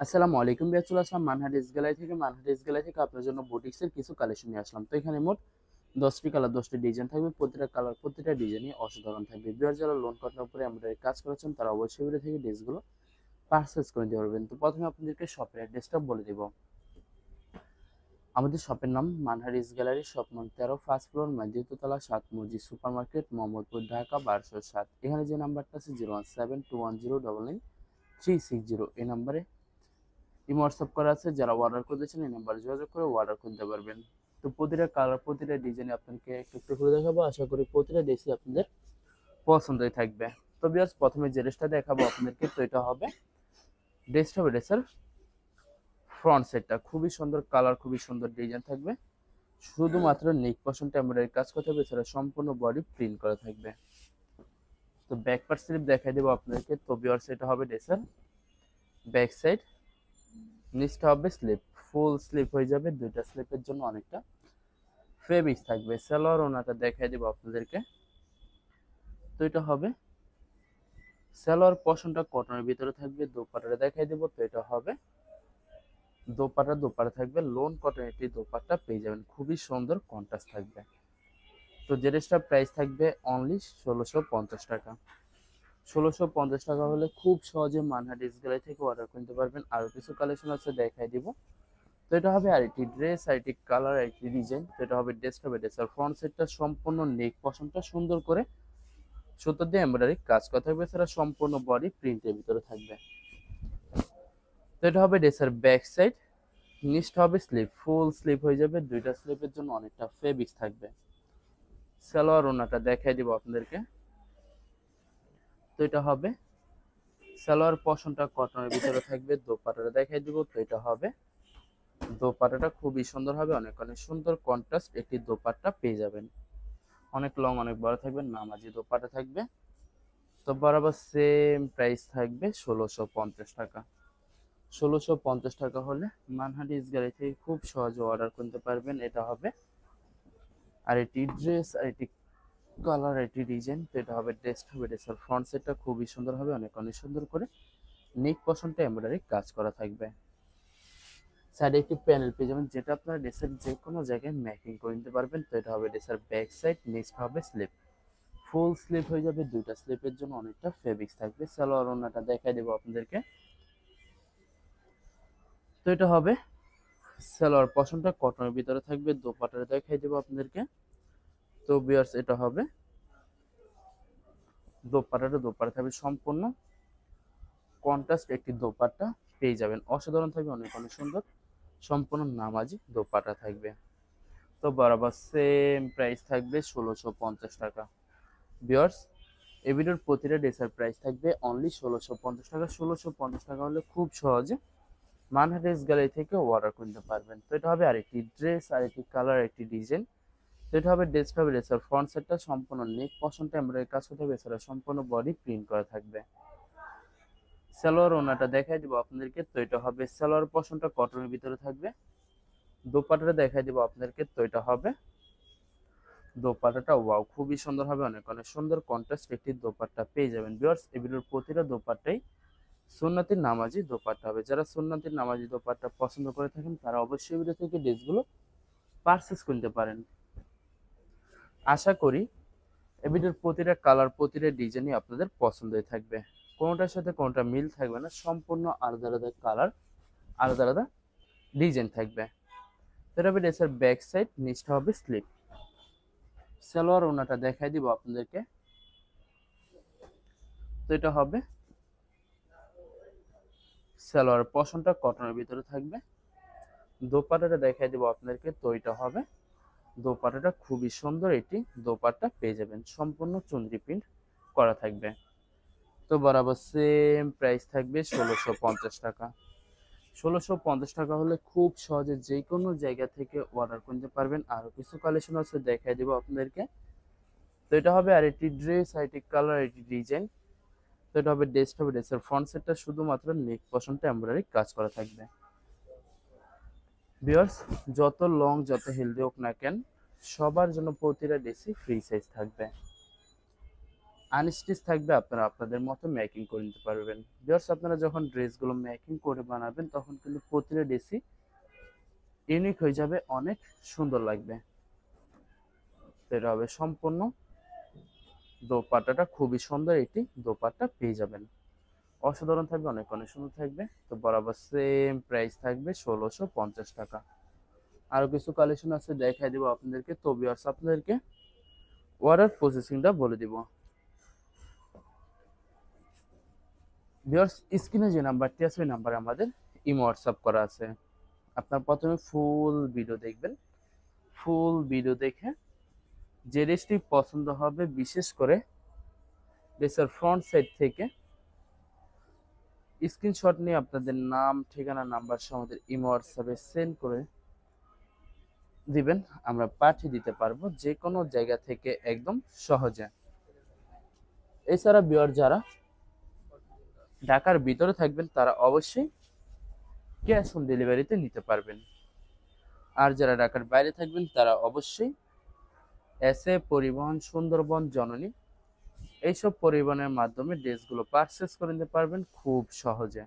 আসসালামু আলাইকুম ভাইয়া, চলে আসলাম মানহাট গ্যালারি থেকে আপনার জন্য বুটিক্সের কিছু কালেকশন নিয়ে আসলাম। তো এখানে মোট 10টি কালার 10টি ডিজাইন থাকবে। প্রতিটা কালার প্রতিটা ডিজাইনই অসাধারণ থাকবে। বিয়ার যারা লোন কটনের উপরে এমব্রয়ডারি কাজ করেছেন তারা অবশ্যই ভিডিও থেকে ড্রেসগুলো পারচেজ করে নিতে পারবেন। তো প্রথমে আপনাদেরকে শপের অ্যাড্রেসটা বলে দিব। আমাদের শপের নাম মানহারিস গ্যালারি, শপ নং 13, ফার্স্ট ফ্লোর, দ্বিতীয়তলা, 7 মসজিদ সুপার মার্কেট, মোহাম্মদপুর, ঢাকা 1207। এখানে যে নাম্বারটা আছে 01721099360, এই নাম্বারে ইমো হোয়াটসঅ্যাপ করা আছে। যারা অর্ডার করতে চান এই নাম্বারে যোগাযোগ করে অর্ডার করতে পারবেন। তো প্রতিটা কালার প্রতিটা ডিজাইনে আপনাকে একটু একটু করে দেখাবো। আশা করি প্রতিটা ড্রেসই আপনাদের পছন্দই থাকবে। তো ভিউয়ার্স, প্রথমে যে ড্রেসটা দেখাবো আপনাদেরকে, তো এটা হবে ড্রেসের ফ্রন্ট সেটটা। খুবই সুন্দর কালার, খুবই সুন্দর ডিজাইন থাকবে। শুধুমাত্র নেক পশনটা এমব্রয়ডারি কাজ করতে হবে, এছাড়া সম্পূর্ণ বডি প্রিন্ট করা থাকবে। তো ব্যাক পার্ট স্লিপ দেখাই দেবো আপনাদেরকে। তো ভিউয়ার্স, এটা হবে ড্রেসের ব্যাক সাইড, নিচটা হবে স্লিপ, ফুল স্লিপ হয়ে যাবে। দুইটা স্লিপের জন্য অনেকটা ফেব্রিক্স থাকবে। সালোয়ার ওনাটা দেখাই দেবো আপনাদেরকে। তো এটা হবে সালোয়ার পশনটা কটনের ভিতরে থাকবে। দোপাট্টাটা দেখাই দেবো। তো এটা হবে দোপাট্টা থাকবে লোন কটন, এটি দোপাট্টা পেয়ে যাবেন। খুবই সুন্দর কন্ট্রাস্ট থাকবে। তো যে ড্রেসটার প্রাইস থাকবে অনলি 1650 টাকা। 1650 টাকা হলে খুব সহজে মানহাট গ্যালারি থেকে অর্ডার করতে পারবেন। আরো কিছু কালেকশন আছে দেখাই দিব। তো এটা হবে আরেকটি ড্রেস, আরেকটি কালার, আরেকটি ডিজাইন। তো এটা হবে ড্রেসের ফ্রন্ট সেটটা সম্পূর্ণ নেক পশনটা সুন্দর করে সুতো দিয়ে এমব্রয়ডারি কাজ করা থাকবে, এছাড়া সম্পূর্ণ বডি প্রিন্টের ভিতরে থাকবে। তো এটা হবে ড্রেসের ব্যাক সাইড, নিচটা হবে স্লিপ, ফুল স্লিপ হয়ে যাবে। দুইটা স্লিপের জন্য অনেকটা ফেব্রিক্স থাকবে। সালোয়ার ওনাটা দেখাই দিব আপনাদেরকে। তো এটা হবে সালোয়ার পশনটা কটনের ভিতরে থাকবে। দোপাট্টাটা দেখাই দিব। তো এটা হবে দোপাট্টাটা খুবই সুন্দর হবে, অনেক অনেক সুন্দর কন্ট্রাস্ট একটি দোপাট্টা পেয়ে যাবেন। অনেক লং অনেক বড় থাকবে, নামাজি দোপাট্টা থাকবে। তো বরাবর সেম প্রাইস থাকবে 1650 টাকা। 1650 টাকা হলে মানহাটি গ্যালারি থেকে খুব সহজে অর্ডার করতে পারবেন। এটা হবে আর এটি ড্রেস, আর এটি কালার, এটি ডিজাইন। তো এটা হবে ড্রেসের ফ্রন্ট সেটটা খুবই সুন্দর হবে, অনেক অনেক সুন্দর করে নেক পশনটা এমব্রয়ডারি কাজ করা থাকবে। সাইডে একটি প্যানেল পেয়ে যাবেন, যেটা আপনারা ড্রেসের যে কোনো জায়গায় ম্যাচিং করে নিতে পারবেন। তো এটা হবে ড্রেসের ব্যাক সাইড, নেক্সট হবে স্লিপ, ফুল স্লিপ হয়ে যাবে। দুইটা স্লিপের জন্য অনেকটা ফেব্রিক্স থাকবে। সালোয়ার ওনাটা দেখাই দেবো আপনাদেরকে। তো এটা হবে সালোয়ার পশমটা কটনের ভিতরে থাকবে। দোপাট্টাটা দেখাই দেবো আপনাদেরকে। তো ভিউয়ার্স, এটা হবে দোপাট্টা থাকবে সম্পূর্ণ কন্ট্রাস্ট একটি দোপাট্টা পেয়ে যাবেন। অসাধারণ থাকবে, অনেক অনেক সুন্দর, সম্পূর্ণ নামাজি দোপাট্টা থাকবে। তো বরাবর সেম প্রাইস থাকবে 1650 টাকা। ভিউয়ার্স, এই ভিডিওর প্রতিটা ড্রেসের প্রাইস থাকবে অনলি 1650 টাকা। 1650 টাকা হলে খুব সহজে মানহাট গ্যালারি থেকে অর্ডার করতে পারবেন। তো এটা হবে আরেকটি ড্রেস, আরেকটি কালার, একটি ডিজাইন। তো এটা হবে ড্রেসের ফ্রন্ট সেটটা সম্পূর্ণ নেক পশনটা এমব্রয়ডারি কাজ করতে হবে, এছাড়া সম্পূর্ণ বডি প্রিন্ট করা থাকবে। সালোয়ার ওনাটা দেখাই দিব আপনাদেরকে। তো এটা হবে সালোয়ার পশনটা কটনের ভিতরে থাকবে। দোপাট্টাটা দেখাই দিব আপনাদেরকে। তো এটা হবে দোপাট্টাটা, ওয়াও, খুবই সুন্দর হবে, অনেক অনেক সুন্দর কন্ট্রাস্ট একটি দোপাট্টা পেয়ে যাবেন। ভিউয়ার্স, এই ভিডিওর প্রতিটা দোপাট্টাই সুন্নতি নামাজি দোপাট্টা হবে। যারা সুন্নতি নামাজি দোপাট্টা পছন্দ করে থাকেন তারা অবশ্যই ভিডিও থেকে ড্রেসগুলো পারচেজ করতে পারেন। আশা করি এই ভিডিওর প্রতিটা কালার প্রতিটা ডিজাইনই আপনাদের পছন্দই থাকবে। কোনোটার সাথে কোনোটা মিল থাকবে না, সম্পূর্ণ আলাদা আলাদা কালার, আলাদা আলাদা ডিজাইন থাকবে। এটা হবে ড্রেসের ব্যাক সাইড, নিচটা হবে স্লিপ। সালোয়ার ওনাটা দেখাই দিব আপনাদেরকে। তো এটা হবে সালোয়ার পশনটা কটনের ভিতরে থাকবে। দোপাট্টাটা দেখাই দিব আপনাদেরকে। তো এটা হবে দোপাট্টাটা খুবই সুন্দর, এটি দোপাট্টা পেয়ে যাবেন, সম্পূর্ণ চুনরি প্রিন্ট করা থাকবে। তো বরাবর সেম প্রাইস থাকবে 1650 টাকা। 1650 টাকা হলে খুব সহজে যে কোনো জায়গা থেকে অর্ডার করতে পারবেন। আরো কিছু কালেকশন আছে দেখাই দিব আপনাদেরকে। তো এটা হবে আর এটি ড্রেস, আর এটি কালার, এটি ডিজাইন। তো এটা হবে ড্রেসের ফ্রন্ট সেটটা শুধুমাত্র নেক পশনটা এমব্রয়ডারি কাজ করা থাকবে। ভিউয়ার্স, যত লং যত হেলদি হোক না কেন, সবার জন্য প্রতিটা ড্রেসই ফ্রি সাইজ থাকবে। আনস্টিচ থাকবে, আপনারা আপনাদের মতো মেকিং করে নিতে পারবেন। ভিউয়ার্স, আপনারা যখন ড্রেসগুলো মেকিং করে বানাবেন তখন কিন্তু প্রতিটা ড্রেসই ইউনিক হয়ে যাবে, অনেক সুন্দর লাগবে। এটা হবে সম্পূর্ণ দোপাট্টাটা, খুবই সুন্দর এটি দোপাট্টা পেয়ে যাবেন। অসাধারণ থাকবে, অনেক অনেক সুন্দর থাকবে। তো বরাবর সেম প্রাইস থাকবে 1650 টাকা। আরো কিছু কালেকশন আছে, দেখাই দিব আপনাদেরকে। তো ভিউয়ার্স, আপনাদেরকে অর্ডার প্রসেসিংটা বলে দিব। ভিউয়ার্স, স্ক্রিনে যে নাম্বারটি আছে ওই নাম্বারে আমাদের ইমো হোয়াটসঅ্যাপ করা আছে। আপনার প্রথমে ফুল ভিডিও দেখবেন। ফুল ভিডিও দেখে যে ড্রেসটি পছন্দ হবে, বিশেষ করে ড্রেসের ফ্রন্ট সাইড থেকে স্ক্রিনশট নিয়ে আপনাদের নাম, ঠিকানা, নাম্বার সহ আমাদের ইমো হোয়াটসঅ্যাপে সেন্ড করে দিবেন। আমরা পাঠিয়ে দিতে পারবো যে কোনো জায়গা থেকে একদম সহজে। এছাড়া ভিউয়ার যারা ঢাকার ভিতরে থাকবেন তারা অবশ্যই ক্যাশ অন ডেলিভারিতে নিতে পারবেন। আর যারা ঢাকার বাইরে থাকবেন তারা অবশ্যই এসএ পরিবহন, সুন্দরবন, জননী এইসব পরিবহনের মাধ্যমে ড্রেসগুলো পারচেস করে নিতে পারবেন খুব সহজে।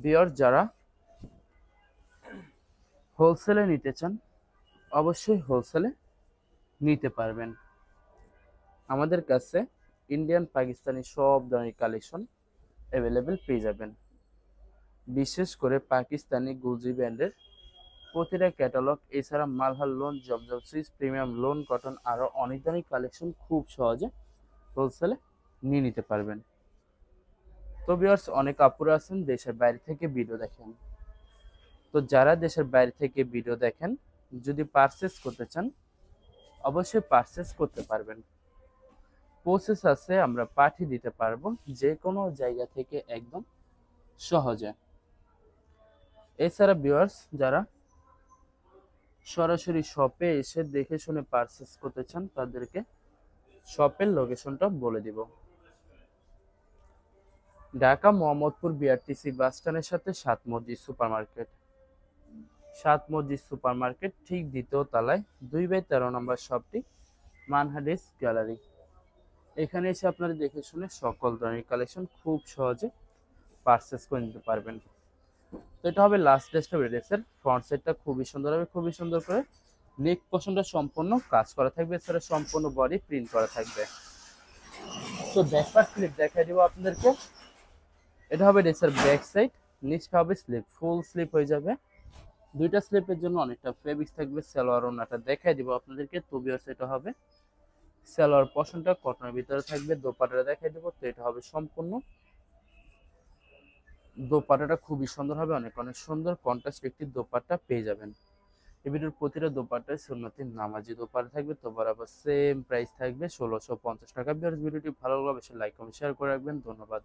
ভিউয়ার যারা হোলসেলে নিতে চান অবশ্যই হোলসেলে নিতে পারবেন। আমাদের কাছে ইন্ডিয়ান, পাকিস্তানি সব ধরনের কালেকশন অ্যাভেলেবেল পেয়ে যাবেন। বিশেষ করে পাকিস্তানি গুলজি ব্র্যান্ডের প্রতিটা ক্যাটালগ, এছাড়া মালহার লোন, জমজম সুইস, প্রিমিয়াম লোন, কটন, আরও অনেক ধরনের কালেকশন খুব সহজে হোলসেলে নিয়ে নিতে পারবেন। তো ভিউয়ার্স, অনেক আপুরা আছেন দেশের বাইরে থেকে ভিডিও দেখেন। তো যারা দেশের বাইরে থেকে ভিডিও দেখেন, যদি পারচেস করতে চান অবশ্যই পারচেস করতে পারবেন। প্রসেস আছে, আমরা পাঠিয়ে দিতে পারবো যে কোনো জায়গা থেকে একদম সহজে। এছাড়া ভিউয়ার্স, যারা সরাসরি শপে এসে দেখে শুনে পারচেস করতে চান তাদেরকে শপের লোকেশনটা বলে দিব। ঢাকা মোহাম্মদপুর বিআরটিসি বাস স্ট্যান্ডের সাথে সাত মসজিদ সুপার মার্কেট। সাত মসজিদ সুপার মার্কেট ঠিক দ্বিতীয় তলায় 2/13 নম্বর শপটি মানহাডিস গ্যালারি। এখানে এসে আপনারা দেখে শুনে সকল ধরনের কালেকশন খুব সহজে পারচেস করে নিতে পারবেন। তো এটা হবে লাস্ট ড্রেসটা, ড্রেসের ফ্রন্ট সাইডটা খুবই সুন্দর হবে, খুবই সুন্দর করে নেক পোর্শনটা সম্পূর্ণ কাজ করা থাকবে, এছাড়া সম্পূর্ণ বডি প্রিন্ট করা থাকবে। তো ব্যাক পার্ট স্লিপ দেখাই দিব আপনাদেরকে। এটা হবে ড্রেসের ব্যাক সাইড, নিচটা হবে স্লিপ, ফুল স্লিপ হয়ে যাবে। দুইটা স্লিপের জন্য অনেকটা ফেব্রিক্স থাকবে। সালোয়ার ওনাটা দেখাই দিব আপনাদেরকে। তো ভিউয়ার্স, এটা হবে সালোয়ার পোর্শনটা কটনের ভিতরে থাকবে। দোপাট্টাটা দেখাই দিব। তো এটা হবে সম্পূর্ণ দোপাট্টাটা খুবই সুন্দর হবে, অনেক অনেক সুন্দর কন্ট্রাস্ট একটি দোপাট্টা পেয়ে যাবেন। এই ভিডিওর প্রতিটা দোপাট্টায় সুন্নতি নামাজি দোপাট্টা থাকবে। তো বরাবর সেম প্রাইস থাকবে 1650 টাকা। ভিডিওটি ভালো লাগলে অবশ্যই লাইক কমেন্ট শেয়ার করে রাখবেন। ধন্যবাদ।